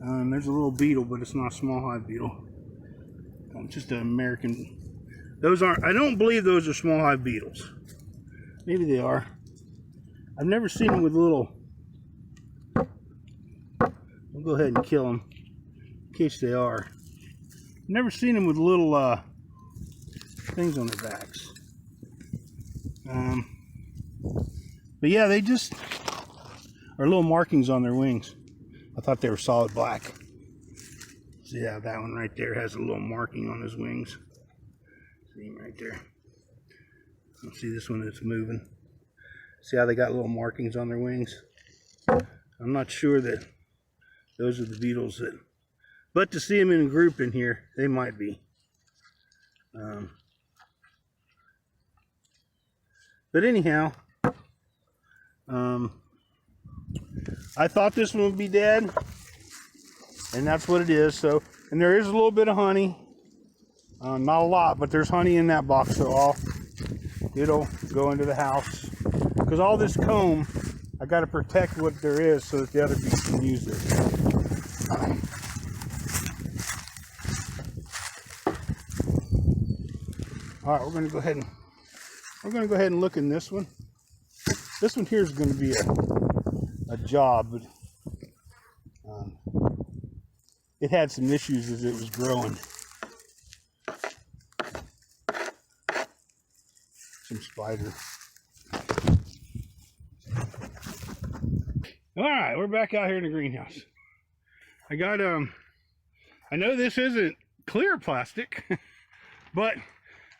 There's a little beetle, but it's not a small hive beetle. Just an American. Those aren't, I don't believe those are small hive beetles. Maybe they are. I've never seen them with little. I'll go ahead and kill them in case they are. I've never seen them with little things on their backs. But yeah, they just are little markings on their wings. I thought they were solid black. So yeah, that one right there has a little marking on his wings. See him right there. See this one that's moving. See how they got little markings on their wings? I'm not sure that those are the beetles that, but to see them in a group in here, they might be. But anyhow, I thought this one would be dead, and that's what it is. So, and there is a little bit of honey, not a lot, but there's honey in that box, so it'll go into the house. Because all this comb, I got to protect what there is so that the other bees can use it. All right, we're going to go ahead and look in this one. This one here is going to be a job, but it had some issues as it was growing. Some spider. All right, we're back out here in the greenhouse. I got I know this isn't clear plastic, but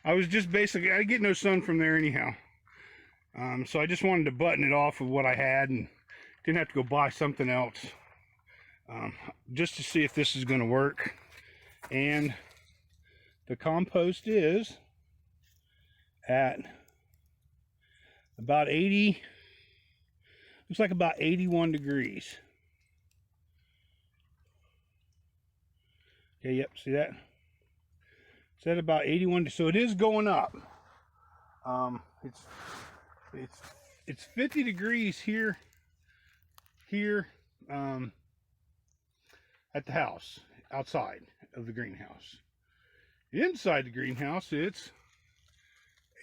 I was just basically, I get no sun from there anyhow. So I just wanted to button it off of what I had and didn't have to go buy something else. Just to see if this is going to work. And the compost is at about 80, looks like about 81 degrees. Okay, yep, see that? It's at about 81, so it is going up. It's 50 degrees here at the house, outside of the greenhouse. Inside the greenhouse, it's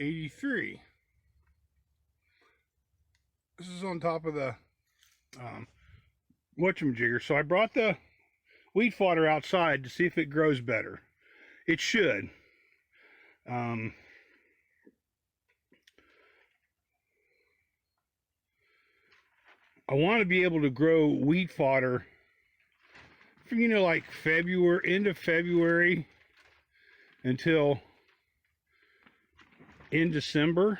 83. This is on top of the whatchamajigger. So I brought the weed fodder outside to see if it grows better. It should. I want to be able to grow wheat fodder for, you know, like February, end of February until in December,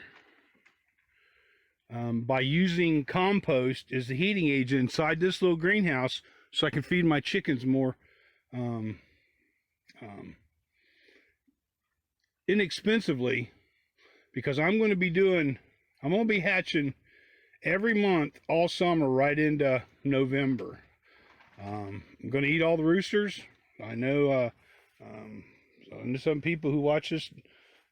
by using compost as the heating agent inside this little greenhouse, so I can feed my chickens more inexpensively, because I'm going to be hatching every month all summer right into November. I'm going to eat all the roosters. I know some people who watch this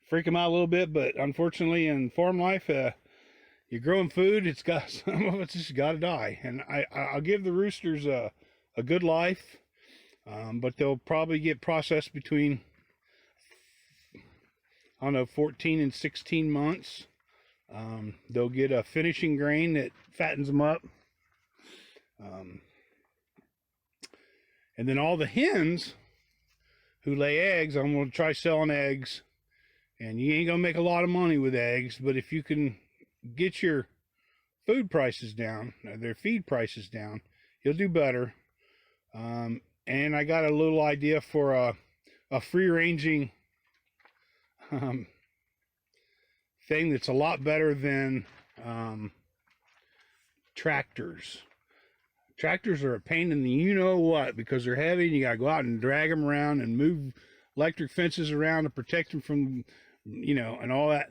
freak them out a little bit, but unfortunately in farm life, you're growing food, it's got, some of it's just got to die. And I'll give the roosters a good life, but they'll probably get processed between, I don't know, 14 and 16 months. They'll get a finishing grain that fattens them up. And then all the hens who lay eggs, I'm going to try selling eggs. And you ain't going to make a lot of money with eggs, but if you can get your food prices down, their feed prices down, you'll do better. And I got a little idea for a free-ranging thing that's a lot better than tractors. Tractors are a pain in the you-know-what, because they're heavy and you gotta go out and drag them around and move electric fences around to protect them from, you know, and all that.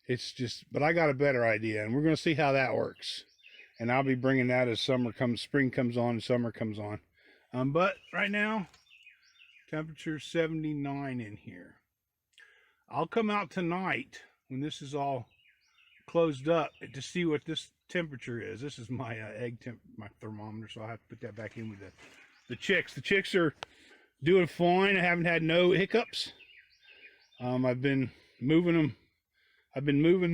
It's just, but I got a better idea, and we're going to see how that works. And I'll be bringing that as spring comes on and summer comes on. But right now, temperature 79 in here. I'll come out tonight when this is all closed up to see what this temperature is. This is my egg temp, my thermometer, so I'll have to put that back in with the chicks. The chicks are doing fine. I haven't had no hiccups. I've been moving them. I've been moving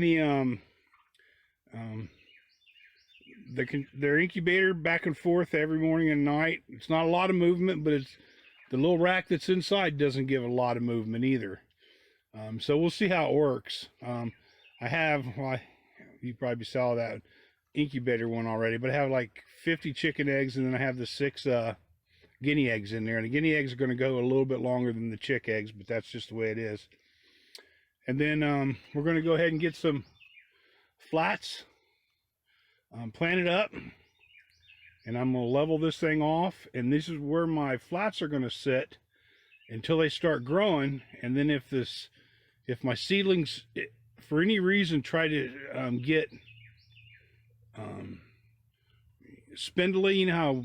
their incubator back and forth every morning and night. It's not a lot of movement, but it's the little rack that's inside doesn't give a lot of movement either. So we'll see how it works. I have, well, you probably saw that incubator one already, but I have like 50 chicken eggs, and then I have the 6 guinea eggs in there. And the guinea eggs are going to go a little bit longer than the chick eggs, but that's just the way it is. And then we're going to go ahead and get some flats planted up, and I'm going to level this thing off, and this is where my flats are going to sit until they start growing. And then if my seedlings for any reason try to get spindly, you know how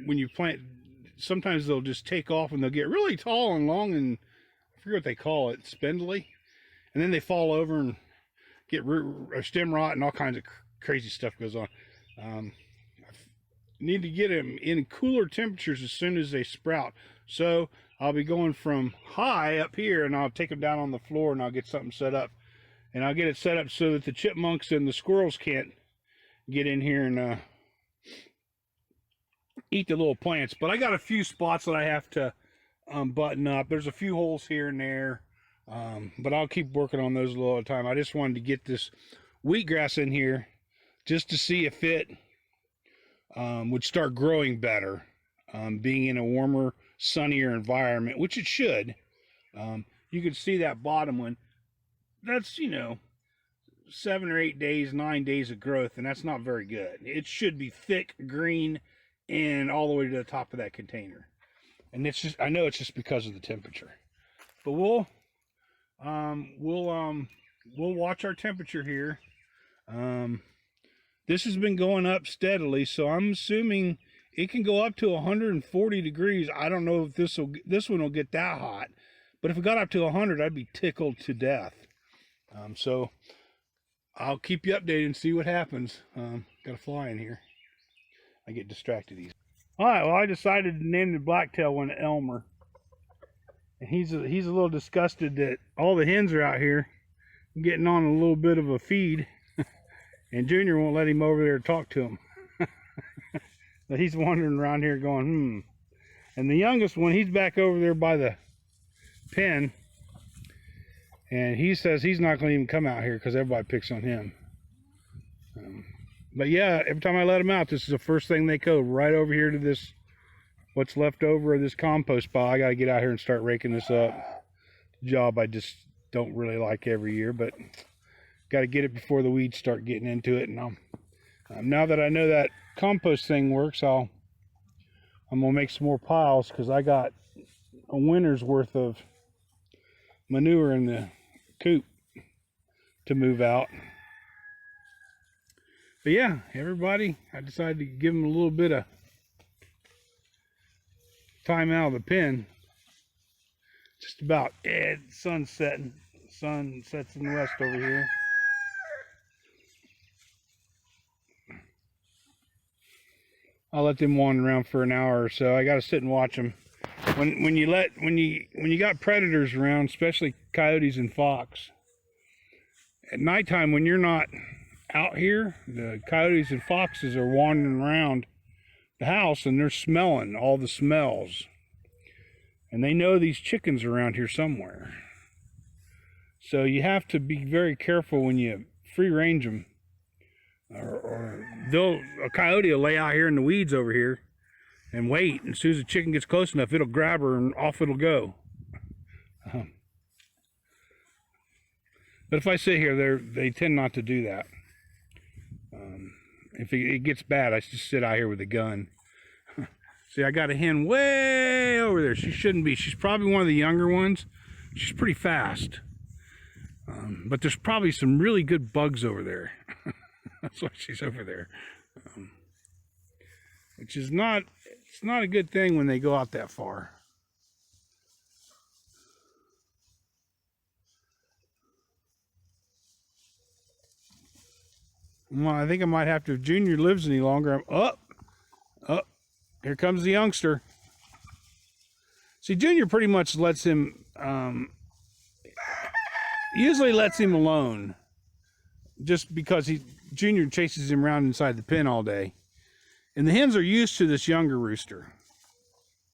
when you plant, sometimes they'll just take off and they'll get really tall and long, and I forget what they call it, spindly, and then they fall over and get stem rot and all kinds of crazy stuff goes on. I need to get them in cooler temperatures as soon as they sprout. So I'll be going from high up here, and I'll take them down on the floor, and I'll get something set up, and I'll get it set up so that the chipmunks and the squirrels can't get in here and eat the little plants. But I got a few spots that I have to button up. There's a few holes here and there, but I'll keep working on those a little at a time. I just wanted to get this wheatgrass in here just to see if it would start growing better, being in a warmer, sunnier environment, which it should. You can see that bottom one. That's, you know, 7 or 8 days, 9 days of growth, and that's not very good. It should be thick, green, and all the way to the top of that container. And it's just, I know it's just because of the temperature. But we'll watch our temperature here. This has been going up steadily, so I'm assuming it can go up to 140 degrees. I don't know if this one will get that hot, but if it got up to 100, I'd be tickled to death. So I'll keep you updated and see what happens. Got a fly in here. I get distracted easy. All right, well, I decided to name the blacktail one Elmer. And he's a little disgusted that all the hens are out here getting on a little bit of a feed, and Junior won't let him over there to talk to him. But he's wandering around here going, And the youngest one, he's back over there by the pen, and he says he's not going to even come out here because everybody picks on him. But yeah, every time I let them out, this is the first thing they go right over here to this, what's left over of this compost pile. I got to get out here and start raking this up. Job I just don't really like every year, but got to get it before the weeds start getting into it. And now that I know that compost thing works, I'm gonna make some more piles, because I got a winter's worth of manure in the coop to move out. But yeah, everybody, I decided to give them a little bit of time out of the pen. Just about, sun's setting. Sun sets in the west over here. I'll let them wander around for an hour or so. I got to sit and watch them. When you got predators around, especially coyotes and fox, at nighttime when you're not out here, the coyotes and foxes are wandering around the house, and they're smelling all the smells, and they know these chickens are around here somewhere. So you have to be very careful when you free range them, or a coyote will lay out here in the weeds over here and wait, and as soon as the chicken gets close enough, it'll grab her and off it'll go. But if I sit here, they tend not to do that. If it gets bad, I just sit out here with a gun. See, I got a hen way over there. She shouldn't be. She's probably one of the younger ones. She's pretty fast. But there's probably some really good bugs over there. That's why she's over there. Which is not, it's not a good thing when they go out that far. Well, I think I might have to, if Junior lives any longer, here comes the youngster. See, Junior pretty much lets him, usually lets him alone, just because Junior chases him around inside the pen all day. And the hens are used to this younger rooster.